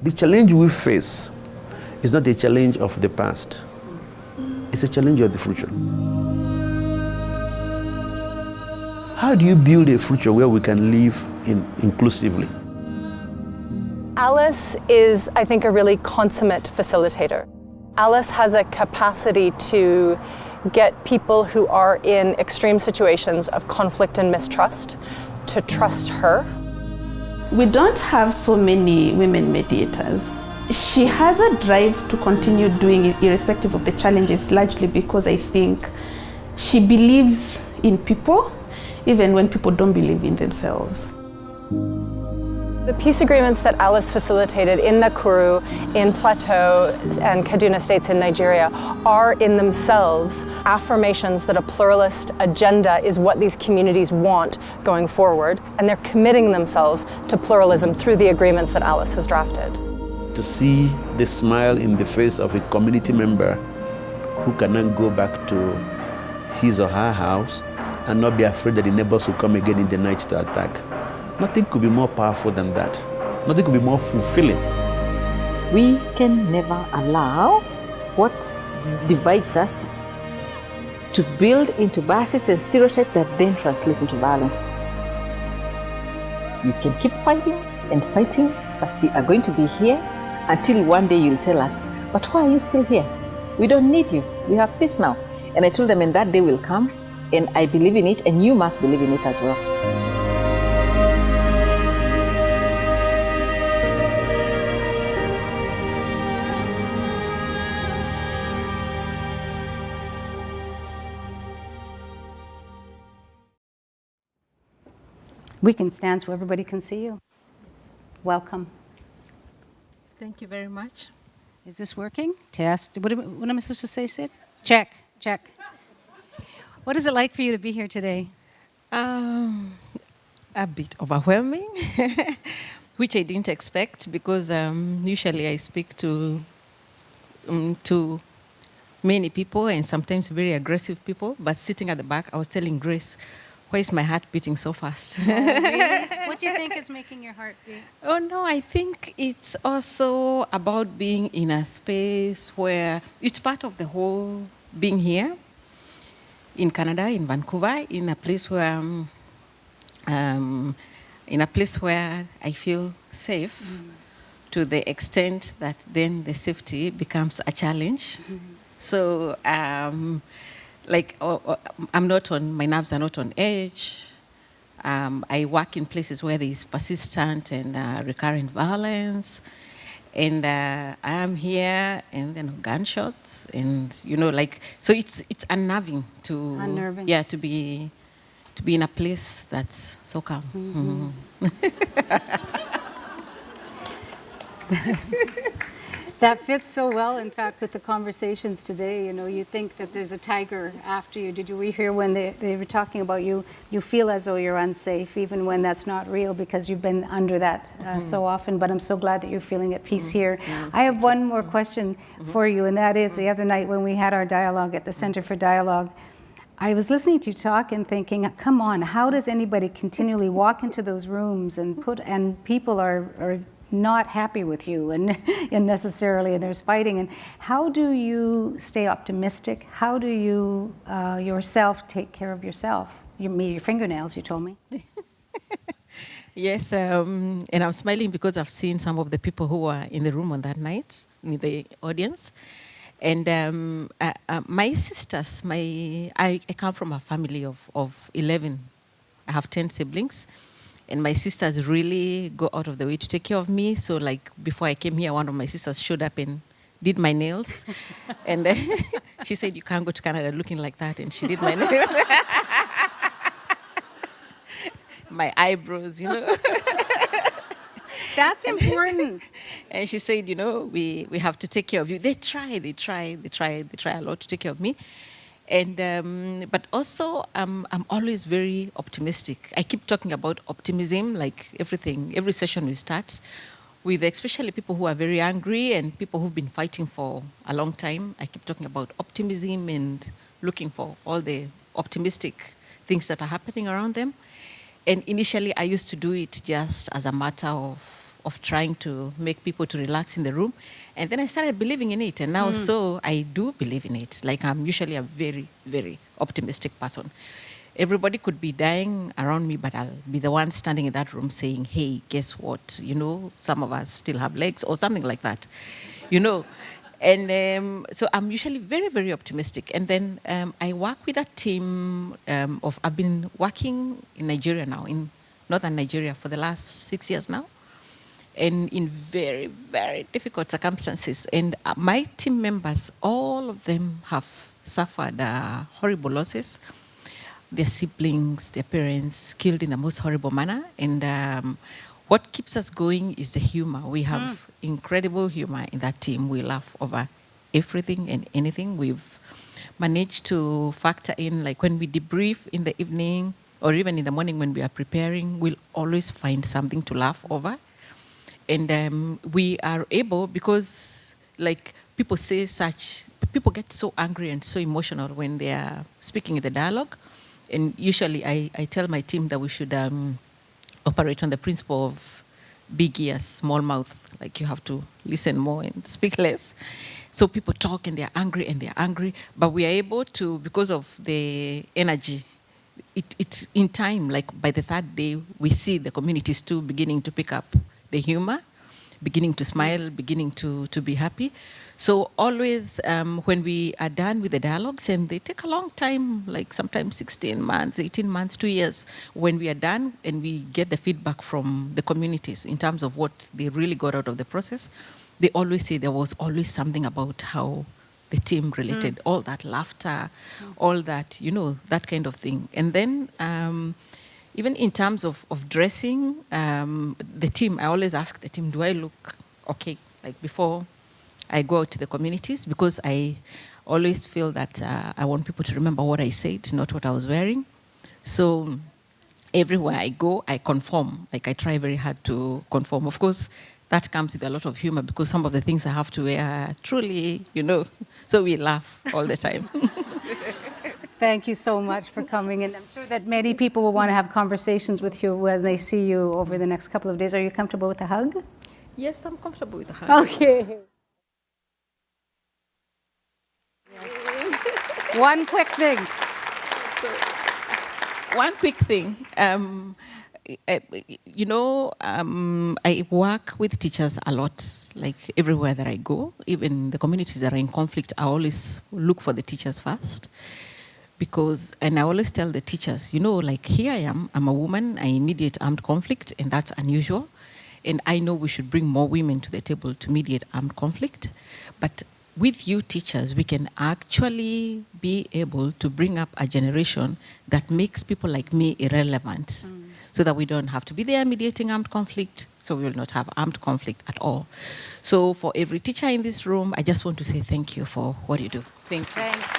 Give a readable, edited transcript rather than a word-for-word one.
The challenge we face is not a challenge of the past. It's a challenge of the future. How do you build a future where we can live inclusively? Alice is, I think, a really consummate facilitator. Alice has a capacity to get people who are in extreme situations of conflict and mistrust to trust her. We don't have so many women mediators. She has a drive to continue doing it irrespective of the challenges, largely because I think she believes in people, even when people don't believe in themselves. The peace agreements that Alice facilitated in Nakuru, in Plateau, and Kaduna states in Nigeria are in themselves affirmations that a pluralist agenda is what these communities want going forward, and they're committing themselves to pluralism through the agreements that Alice has drafted. To see the smile in the face of a community member who can then go back to his or her house and not be afraid that the neighbors will come again in the night to attack. Nothing could be more powerful than that. Nothing could be more fulfilling. We can never allow what divides us to build into biases and stereotypes that then translate into violence. You can keep fighting and fighting, but we are going to be here until one day you'll tell us, but why are you still here? We don't need you. We have peace now. And I told them, and that day will come, and I believe in it, and you must believe in it as well. We can stand so everybody can see you. Welcome. Thank you very much. Is this working? Test. What am I supposed to say, Sid? Check, check. What is it like for you to be here today? A bit overwhelming, which I didn't expect because usually I speak to many people and sometimes very aggressive people, but sitting at the back, I was telling Grace, why is my heart beating so fast? Oh, really? What do you think is making your heart beat? Oh, no, I think it's also about being in a space where it's part of the whole being here in Canada, in Vancouver, in a place where I feel safe to the extent that then the safety becomes a challenge. So, my nerves are not on edge. I work in places where there is persistent and recurrent violence. And I am here, and then gunshots, and so it's unnerving to be in a place that's so calm. That fits so well, in fact, with the conversations today. You think that there's a tiger after you. Did you hear when they were talking about you feel as though you're unsafe, even when that's not real because you've been under that so often. But I'm so glad that you're feeling at peace here. I have one more question for you, and that is the other night when we had our dialogue at the Centre for Dialogue, I was listening to you talk and thinking, come on, how does anybody continually walk into those rooms and people are not happy with you and necessarily, and there's fighting, and how do you stay optimistic? How do you yourself take care of yourself? Your fingernails, you told me. Yes, and I'm smiling because I've seen some of the people who were in the room on that night, in the audience. And my sisters, I come from a family of 11. I have 10 siblings. And my sisters really go out of the way to take care of me. So before I came here, one of my sisters showed up and did my nails. And she said, you can't go to Canada looking like that. And she did my nails. My eyebrows, That's important. And she said, we have to take care of you. They try a lot to take care of me. And but also, I'm always very optimistic. I keep talking about optimism, like every session we start with, especially people who are very angry and people who've been fighting for a long time. I keep talking about optimism and looking for all the optimistic things that are happening around them. And initially, I used to do it just as a matter of trying to make people to relax in the room. And then I started believing in it. And now so I do believe in it. Like I'm usually a very, very optimistic person. Everybody could be dying around me, but I'll be the one standing in that room saying, hey, guess what? You know, some of us still have legs or something like that, you know. And so I'm usually very, very optimistic. And then I work with a team I've been working in Nigeria now, in northern Nigeria for the last 6 years now, and in very, very difficult circumstances. And my team members, all of them have suffered horrible losses. Their siblings, their parents killed in the most horrible manner. And what keeps us going is the humor. We have incredible humor in that team. We laugh over everything and anything. We've managed to factor in, like when we debrief in the evening or even in the morning when we are preparing, we'll always find something to laugh over. And we are able, because like people get so angry and so emotional when they are speaking in the dialogue. And usually I tell my team that we should operate on the principle of big ears, small mouth. Like you have to listen more and speak less. So people talk and they're angry, but we are able to, because of the energy, it's in time, like by the third day, we see the communities too beginning to pick up the humor, beginning to smile, beginning to be happy. So always when we are done with the dialogues, and they take a long time, like sometimes 16 months, 18 months, 2 years, when we are done and we get the feedback from the communities in terms of what they really got out of the process, they always say there was always something about how the team related, all that laughter, all that, you know, that kind of thing. And then even in terms of dressing, the team, I always ask the team, do I look okay, like before I go out to the communities? Because I always feel that I want people to remember what I said, not what I was wearing. So everywhere I go, I conform. Like I try very hard to conform. Of course, that comes with a lot of humor because some of the things I have to wear are truly, you know, so we laugh all the time. Thank you so much for coming. And I'm sure that many people will want to have conversations with you when they see you over the next couple of days. Are you comfortable with a hug? Yes, I'm comfortable with the hug. Okay. One quick thing. One quick thing. I work with teachers a lot, like everywhere that I go. Even the communities that are in conflict, I always look for the teachers first. And I always tell the teachers, you know, like here I am, I'm a woman, I mediate armed conflict, and that's unusual. And I know we should bring more women to the table to mediate armed conflict. But with you teachers, we can actually be able to bring up a generation that makes people like me irrelevant, so that we don't have to be there mediating armed conflict, so we will not have armed conflict at all. So for every teacher in this room, I just want to say thank you for what you do. Thank you.